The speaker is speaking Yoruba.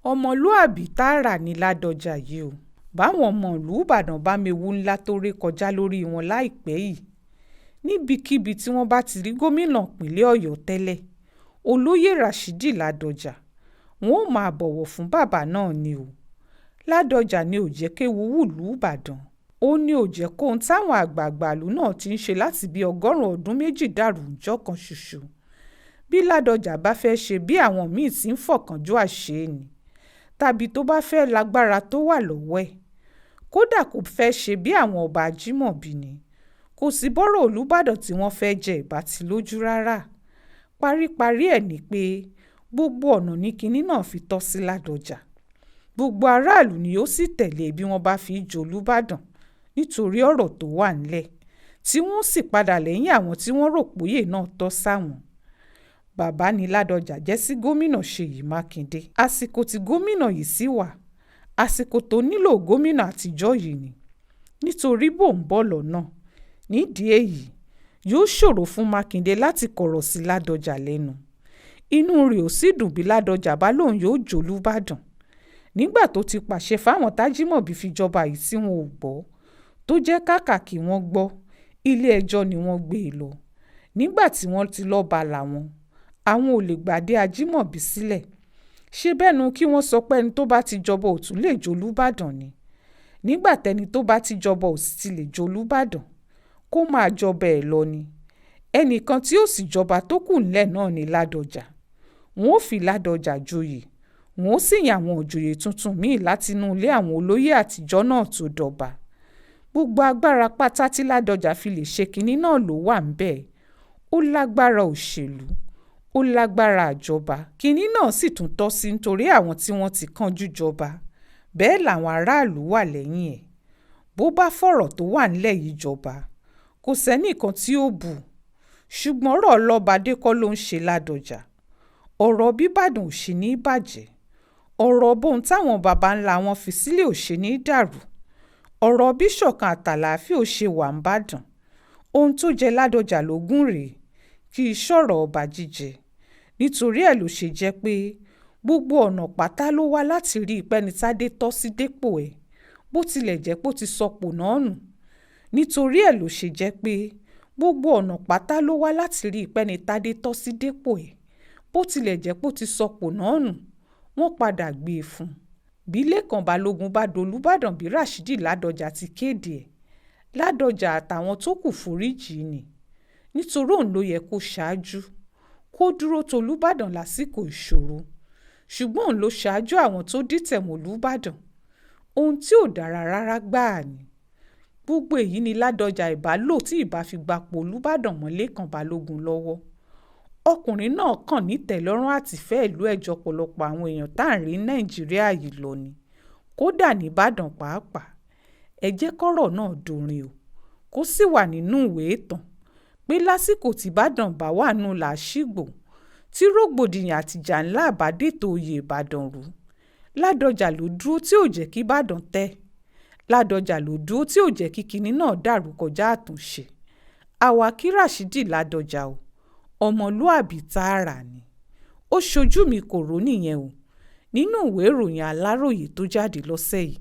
ọmọlúàbí Taara ní Ládọjà yìí o. Báwọn ọmọ ìlú Ìbàdàn bá mewu ńlá tó ré kọjá lórí wọn láìpẹ́ yìí, níbikíbi tí wọ́n bá ti rí gómìnà ìpínlẹ̀ Ọ̀yọ́ tẹ́lẹ̀, olóyè Rashidi Ládọjà, wọn ò máa bọ̀wọ̀ fún bàbá náà ni o. Ládọjà ni ò jẹ́ kéwu wùlú Ìbàdàn, ó ní ò jẹ́ kóhun táwọn àgbààgbà ìlú náà ti ń ṣe láti bí 100 ọdún méjì dàrú ńjọ́ kan ṣoṣo. Bí Ládọjà bá fẹ́ ṣe bí àwọn míì ti ń fọ̀kánjúà ṣe ni, tàbí tó bá fẹ́ lágbára tó wà lọ́wọ́ ẹ̀, kódà kò fẹ́ ṣe bí àwọn ọba Ajímọ̀bí ni, kò sí bọ́rọ̀ Olúbàdàn tí wọ́n fẹ́ jẹ ìbá ti lójú rárá. Paríparí ẹ̀ ni pé gbogbo ọ̀nà ní kinní náà fi tọ́ sí Ládọjà. Gbogbo aráàlú ni ó sì tẹ̀lé bí wọ́n bá fi jolúbàdàn nítorí ọ̀rọ̀ tó wà ńlẹ̀, tí wọ́n sì padà lẹ́yìn àwọn tí wọ́n rò póyè náà tọ́ sáwọn. Bàbá ni Ládọjà jẹ́ sí gómìnà Ṣèyí Mákindé. Àsìkò tí gómìnà yìí sì wà, àsìkò tó nílò gómìnà àtijọ́ yìí ni, nítorí bò ń bọ̀ lọ́nà. Nídìí èyí, yóò ṣòro fún Mákindé láti kọ̀rọ̀ sí Ládọjà lẹ́nu. Inú rẹ̀ ò sì dùn bí Ládọjà bá lóun yóò jolúbàdàn. Nígbà tó ti pàṣẹ fáwọn tájímọ̀bí fi jọba yìí tí wọn ò gbọ́, tó jẹ́ kàkà kí wọ́n gbọ́, ilé ẹjọ́ ni wọ́n gbé e lọ. Nígbà tí wọ́n ti lọ́ọ́ bá làwọn, àwọn ò lè gbàdé Ajímọ̀bí sílẹ̀. Ṣé bẹ́nu kí wọ́n sọ pé ẹni tó bá ti jọba ò tún lè jolúbàdàn ni? Nígbà tẹni tó bá ti jọba ò sì ti lè jolúbàdàn, kó máa jọba ẹ̀ lọ ni. Ẹnìkan tí ó sì jọba tó kù ńlẹ̀ náà ni Ládọjà. Wọn ò fi Ládọjà joyè, wọn ò sì yan àwọn òjòyè tuntun míì látinú ilé àwọn olóyè àtijọ́ náà tó dọba. Gbogbo agbára pátá tí Ládọjà fi lè ṣe kinní náà ló wà ńbẹ̀. Ó lágbára òṣèlú, ó lágbára àjọba. Kinní náà sì tún tọ́ sí nítorí àwọn tí wọ́n ti kánjú jọba. Bẹ́ẹ̀ làwọn aráàlú wà lẹ́yìn ẹ̀. Bó bá fọ̀rọ̀ tó wà ńlẹ̀ yìí jọba, kò sẹ́nìkan tí ó bù. Ṣùgbọ́n ọ̀rọ̀ Ọlọ́badé kọ́ ló ń ṣe Ládọjà. Ọ̀rọ̀ bíbàdàn ò ṣe ní bàjẹ́. Ọ̀rọ̀ bóun táwọn baba ńlá wọn fi sílẹ̀ ò ṣe ní dàrú. Ọ̀rọ̀ bíṣọ̀kan àtàlàáfíà ò ṣe wà ńbàdàn. Ohun tó jẹ Ládọjà lógún rèé, kì í ṣọ̀rọ̀ ọba jíjẹ. Nítorí ẹ̀ ló ṣe jẹ́ pé gbogbo ọ̀nà pátá ló wá láti rí ìpẹ́ni Tádé tọ́ sí dépò ẹ̀, bó tilẹ̀ jẹ́ pé ó ti sọpò náà nù. Nítorí ẹ̀ ló ṣe jẹ́ pé gbogbo ọ̀nà pátá ló wá láti rí ìpẹ́ni Tádé tọ́ sí dépò ẹ̀, bó tilẹ̀ jẹ́ pé ó ti sọpò náà nù. Wọ́n padà gbé e fún un. Bí Lékan Balógun bá dolúbàdàn bí Rashidi Ládọjà ti kéde ẹ̀, Ládọjà àtàwọn tó kù foríjì ni. Nítorí òun ló yẹ kó ṣáájú, kó dúró tolúbàdàn lásìkò ìṣòro. Ṣùgbọ́n òun ló ṣáájú àwọn tó dìtẹ̀ mọ́ Olúbàdàn. Ohun tí ò dára rárá gbáà ni. Gbogbo èyí ni Ládọjà ìbá lò tí ìbá fi gbapò Olúbàdàn mọ́ Lékan Balógun lọ́wọ́. Ọkùnrin náà kàn nítẹ̀lọ́rùn àtìfẹ́ ìlú ẹ̀ jọ ọ̀pọ̀lọpọ̀ àwọn èèyàn tá à ń rí Nàìjíríà yìí lọ ni. Kódà nìbàdàn pàápàá. Ẹ jẹ́ kọ́rọ̀ náà dorin o, kó sì wà nínú ìwé ìtàn pé lásìkò tìbàdàn bá wà nù làásìgbò, tí rògbòdìyàn àtìjà ńlá bá dètò oyè Ìbàdàn rú, Ládọjà ló dúró tí ò jẹ́ kí Ìbàdàn tẹ́. Ládọjà ló dúró tí ò jẹ́ kí kinní náà dàrú kọjá àtúnṣe. Àwa kí Rashidi Ládọjà o, ọmọlúàbí Taara ni. Ó ṣojú mi kò rò nìyẹn o, nínú ìwé ìròyìn Aláròyé tó jáde lọ́sẹ̀ yìí.